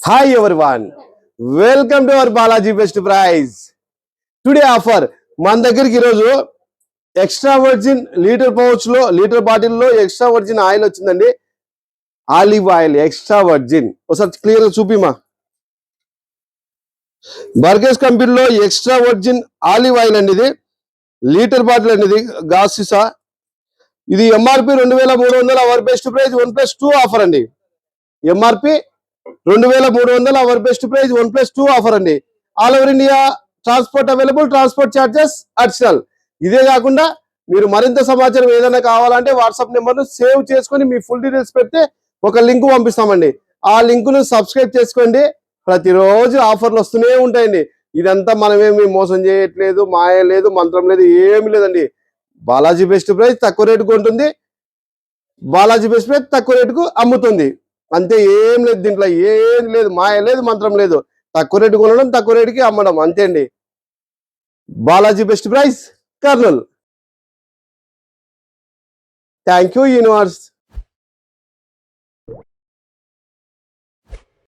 Hi everyone, welcome to our Balaji Best Price. Today offer మన దగ్గరికి ఈరోజు extra virgin litre pouch లో litre bottle లో extra virgin oil వచ్చిందండి. Olive oil extra virgin ఒకసారి clear గా చూపిమా. బర్గర్స్ కంపెనీలో ఎక్స్ట్రా వర్జిన్ ఆలివ్ ఆయిల్ అండి. ఇది లీటర్ బాటిల్ అండి. ఇది గాస్ సీసా. ఇది MRP 2300, our best price 1+2 offer అండి. MRP 2300, our best price 1+2 offer అండి. All over India transport available, transport charges additional. ఇదే కాకుండా మీరు మరింత సమాచారం ఏదైనా కావాలంటే వాట్సాప్ నెంబర్ను సేవ్ చేసుకొని మీ ఫుల్ డీటెయిల్స్ పెడితే ఒక లింక్ పంపిస్తామండి. ఆ లింకును సబ్స్క్రైబ్ చేసుకోండి. ప్రతిరోజు ఆఫర్లు వస్తూనే ఉంటాయండి. ఇదంతా మనమేమి మోసం చేయట్లేదు, మాయ లేదు, మంత్రం లేదు, ఏమి లేదండి. బాలాజీ బెస్ట్ ప్రైస్ తక్కువ రేటుకు ఉంటుంది, బాలాజీ బెస్ట్ ప్రైస్ తక్కువ రేటుకు అమ్ముతుంది. అంతే, ఏం లేదు దీంట్లో, ఏం లేదు, మాయ లేదు, మంత్రం లేదు. తక్కువ రేటు కొనడం, తక్కువ రేటుకి అమ్మడం, అంతే అండి. Balaji best price, Kurnool. Thank you universe.